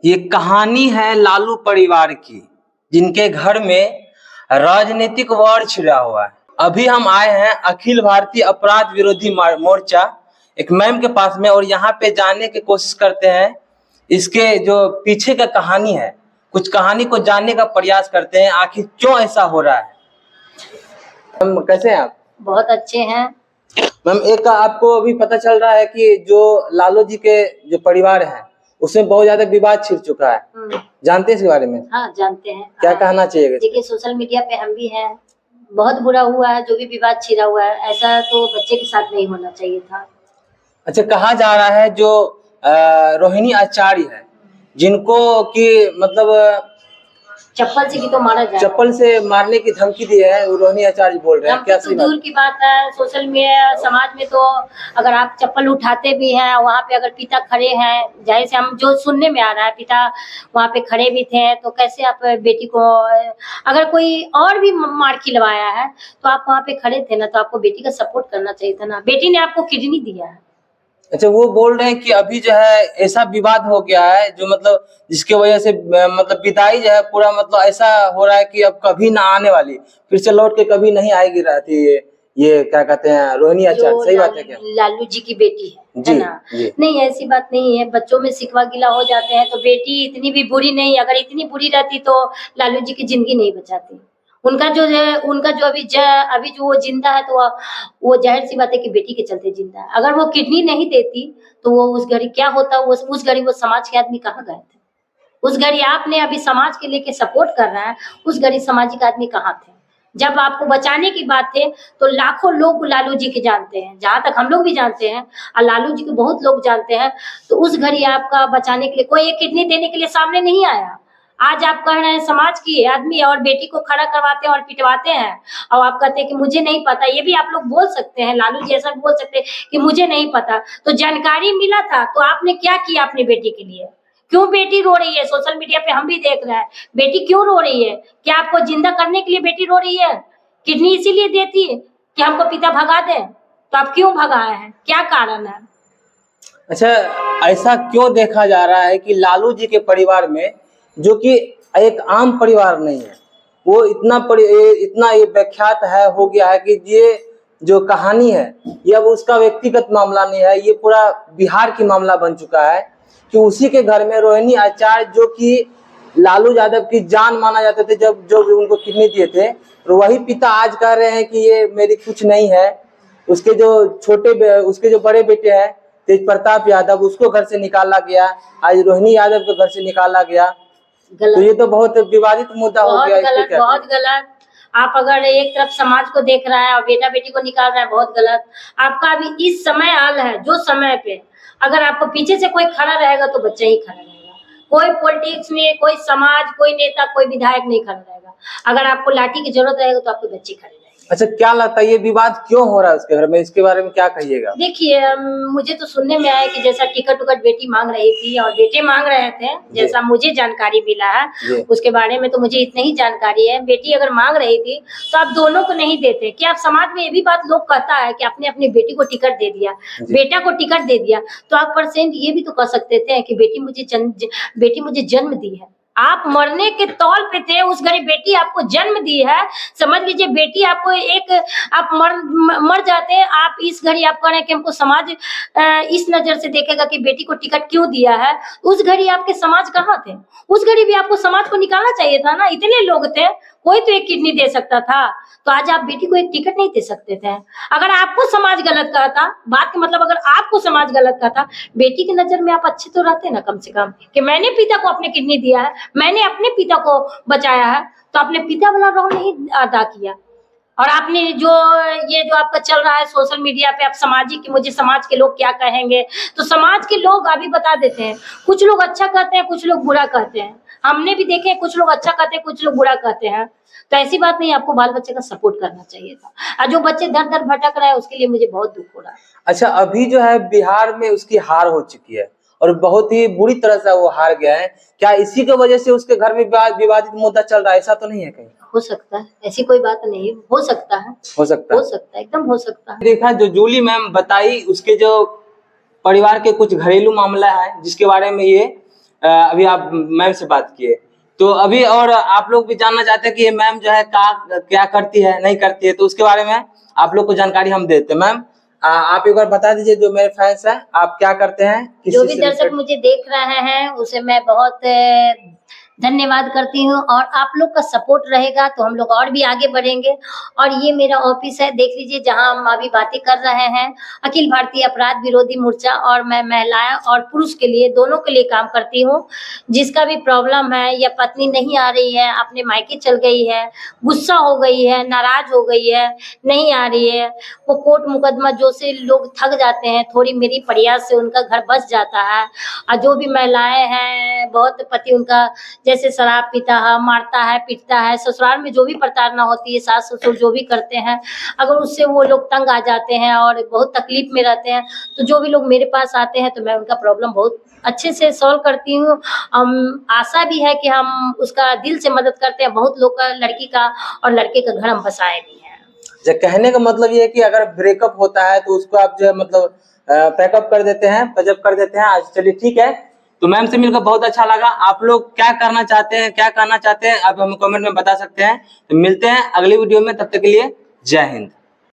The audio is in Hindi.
ये कहानी है लालू परिवार की, जिनके घर में राजनीतिक वार छिड़ा हुआ है। अभी हम आए हैं अखिल भारतीय अपराध विरोधी मोर्चा एक मैम के पास में, और यहाँ पे जानने की कोशिश करते हैं इसके जो पीछे का कहानी है, कुछ कहानी को जानने का प्रयास करते हैं, आखिर क्यों ऐसा हो रहा है। मैम कैसे हैं आप? बहुत अच्छे हैं। मैम एक आपको अभी पता चल रहा है कि जो लालू जी के जो परिवार है उसमें बहुत ज्यादा विवाद छिड़ चुका है, जानते हैं इसके बारे में? हाँ जानते हैं। क्या कहना चाहिए? देखिए सोशल मीडिया पे हम भी हैं, बहुत बुरा हुआ है जो भी विवाद छिड़ा हुआ है, ऐसा तो बच्चे के साथ नहीं होना चाहिए था। अच्छा, कहा जा रहा है जो रोहिणी आचार्य है, जिनको कि मतलब चप्पल से की तो मारा जाए, चप्पल से मारने की धमकी दी है, वो रोहिणी आचार्य बोल रहे हैं। क्या तो दूर की बात है, सोशल मीडिया समाज में तो अगर आप चप्पल उठाते भी हैं, वहाँ पे अगर पिता खड़े हैं, जाहिर से हम जो सुनने में आ रहा है पिता वहाँ पे खड़े भी थे, तो कैसे आप बेटी को, अगर कोई और भी मार खिलवाया है तो आप वहाँ पे खड़े थे ना, तो आपको बेटी का सपोर्ट करना चाहिए था ना। बेटी ने आपको किडनी दिया है। अच्छा, वो बोल रहे हैं कि अभी जो है ऐसा विवाद हो गया है जो मतलब जिसकी वजह से मतलब विदाई जो है पूरा मतलब ऐसा हो रहा है कि अब कभी ना आने वाली, फिर से लौट के कभी नहीं आएगी रहती ये क्या कहते हैं रोहिणी आचार्य। सही बात है क्या? लालू जी की बेटी है ना? नहीं ऐसी बात नहीं है, बच्चों में सिकवा गिला हो जाते हैं, तो बेटी इतनी भी बुरी नहीं, अगर इतनी बुरी रहती तो लालू जी की जिंदगी नहीं बचाती। उनका जो है, उनका जो अभी जो वो जिंदा है, तो वो जाहिर सी बात है कि बेटी के चलते जिंदा है। अगर वो किडनी नहीं देती तो वो उस घड़ी क्या होता, उस घड़ी वो समाज के आदमी कहाँ गए थे? उस घड़ी आपने अभी समाज के लेके सपोर्ट कर रहा है, उस घड़ी सामाजिक आदमी कहाँ थे? जब आपको बचाने की बात थे तो लाखों लोग लालू जी के जानते हैं, जहां तक हम लोग भी जानते हैं और लालू जी को बहुत लोग जानते हैं, तो उस घड़ी आपका बचाने के लिए कोई एक किडनी देने के लिए सामने नहीं आया। आज आप कह रहे हैं समाज की आदमी और बेटी को खड़ा करवाते हैं और पिटवाते हैं, और आप कहते हैं कि मुझे नहीं पता। ये भी आप लोग बोल सकते हैं, लालू जी ऐसा बोल सकते हैं कि मुझे नहीं पता, तो जानकारी मिला था तो आपने क्या किया अपनी बेटी के लिए? क्यों बेटी रो रही है? सोशल मीडिया पे हम भी देख रहे हैं, बेटी क्यों रो रही है? क्या आपको जिंदा करने के लिए बेटी रो रही है? किडनी इसीलिए देती है कि हमको पिता भगा दे, तो आप क्यों भगाए हैं? क्या कारण है? अच्छा, ऐसा क्यों देखा जा रहा है कि लालू जी के परिवार में, जो कि एक आम परिवार नहीं है, वो इतना ये व्याख्यात है हो गया है कि ये जो कहानी है ये अब उसका व्यक्तिगत मामला नहीं है, ये पूरा बिहार की मामला बन चुका है कि उसी के घर में रोहिणी आचार्य, जो कि लालू यादव की जान माना जाते थे, जब जो उनको किडनी दिए थे, तो वही पिता आज कह रहे हैं कि ये मेरी कुछ नहीं है। उसके जो बड़े बेटे हैं तेज प्रताप यादव, उसको घर से निकाला गया, आज रोहिणी यादव को घर से निकाला गया। तो ये तो बहुत विवादित मुद्दा हो गया। बहुत गलत। आप अगर एक तरफ समाज को देख रहा है और बेटा बेटी को निकाल रहा है, बहुत गलत। आपका अभी इस समय हाल है, जो समय पे अगर आपको पीछे से कोई खड़ा रहेगा तो बच्चा ही खड़ा रहेगा। कोई पॉलिटिक्स में, कोई समाज, कोई नेता, कोई विधायक नहीं खड़ा रहेगा। अगर आपको लाठी की जरूरत रहेगा तो आपके बच्चे खड़े रहेंगे। अच्छा, क्या लगता है ये विवाद क्यों हो रहा है उसके घर में? इसके बारे में क्या कहिएगा? देखिए मुझे तो सुनने में आया कि जैसा टिकट उकट बेटी मांग रही थी और बेटे मांग रहे थे, जैसा मुझे जानकारी मिला है, उसके बारे में तो मुझे इतनी ही जानकारी है। बेटी अगर मांग रही थी तो आप दोनों को नहीं देते। क्या आप समाज में ये भी बात लोग कहता है कि आपने अपनी बेटी को टिकट दे दिया, बेटा को टिकट दे दिया, तो आप परसेंट ये भी तो कह सकते थे कि बेटी मुझे जन्म दी है। आप मरने के तौल पे थे, उस घड़ी बेटी आपको जन्म दी है। समझ लीजिए बेटी आपको आप मर जाते। आप इस घड़ी आप कह रहे हैं कि हमको समाज इस नजर से देखेगा कि बेटी को टिकट क्यों दिया है। उस घड़ी आपके समाज कहाँ थे? उस घड़ी भी आपको समाज को निकालना चाहिए था ना। इतने लोग थे, कोई तो एक किडनी दे सकता था, तो आज आप बेटी को एक टिकट नहीं दे सकते थे। अगर आपको समाज गलत कहता, बात का मतलब अगर आपको समाज गलत कहता, बेटी की नजर में आप अच्छे तो रहते ना, कम से कम कि मैंने पिता को अपने किडनी दिया है, मैंने अपने पिता को बचाया है, तो आपने पिता वाला रोल नहीं अदा किया। और आपने जो आपका चल रहा है सोशल मीडिया पे, आप सामाजिक, मुझे समाज के लोग क्या कहेंगे, तो समाज के लोग अभी बता देते हैं। कुछ लोग अच्छा कहते हैं, कुछ लोग बुरा कहते हैं। हमने भी देखे, कुछ लोग अच्छा कहते हैं, कुछ लोग बुरा कहते हैं। तो ऐसी बात नहीं, आपको बाल बच्चे का सपोर्ट करना चाहिए था। और जो बच्चे दर दर भटक रहे हैं उसके लिए मुझे बहुत दुख हो रहा है। अच्छा, अभी जो है बिहार में उसकी हार हो चुकी है और बहुत ही बुरी तरह से वो हार गया है। क्या इसी की वजह से उसके घर में विवादित मुद्दा चल रहा है? ऐसा तो नहीं है कहीं? हो सकता है, ऐसी कोई बात नहीं है, हो सकता है, एकदम हो सकता है। देखा जो जूली मैम बताई, उसके जो परिवार के कुछ घरेलू मामला है जिसके बारे में ये अभी आप मैम से बात किए, तो अभी और आप लोग भी जानना चाहते हैं कि ये मैम जो है क्या करती है नहीं करती है, तो उसके बारे में आप लोग को जानकारी हम देते हैं। मैम आप एक बार बता दीजिए, जो मेरे फैंस हैं, आप क्या करते हैं, किस जो चीज भी से दर्शक related? मुझे देख रहे हैं उसे मैं बहुत धन्यवाद करती हूँ, और आप लोग का सपोर्ट रहेगा तो हम लोग और भी आगे बढ़ेंगे। और ये मेरा ऑफिस है, देख लीजिए, जहाँ हम अभी बातें कर रहे हैं, अखिल भारतीय अपराध विरोधी मोर्चा, और मैं महिलाएं और पुरुष के लिए, दोनों के लिए काम करती हूँ। जिसका भी प्रॉब्लम है, या पत्नी नहीं आ रही है, अपने मायके चल गई है, गुस्सा हो गई है, नाराज हो गई है, नहीं आ रही है, वो कोर्ट मुकदमा जो से लोग थक जाते हैं, थोड़ी मेरी प्रयास से उनका घर बस जाता है। और जो भी महिलाएं हैं, बहुत पति उनका जैसे शराब पीता है, मारता है, पीटता है, ससुराल में जो भी प्रताड़ना होती है, सास ससुर जो भी करते हैं, अगर उससे वो लोग तंग आ जाते हैं और बहुत तकलीफ में रहते हैं, तो जो भी लोग मेरे पास आते हैं तो मैं उनका प्रॉब्लम बहुत अच्छे से सॉल्व करती हूँ। आशा भी है कि हम उसका दिल से मदद करते हैं। बहुत लोग का, लड़की का और लड़के का घर हम बसाए भी हैं। जो कहने का मतलब ये है कि अगर ब्रेकअप होता है तो उसको आप जो है मतलब पैकअप कर देते हैं, पैचअप कर देते हैं। आज चलिए ठीक है, तो मैम से मिलकर बहुत अच्छा लगा। आप लोग क्या करना चाहते हैं, क्या करना चाहते हैं, आप हमें कमेंट में बता सकते हैं। तो मिलते हैं अगली वीडियो में, तब तक के लिए जय हिंद।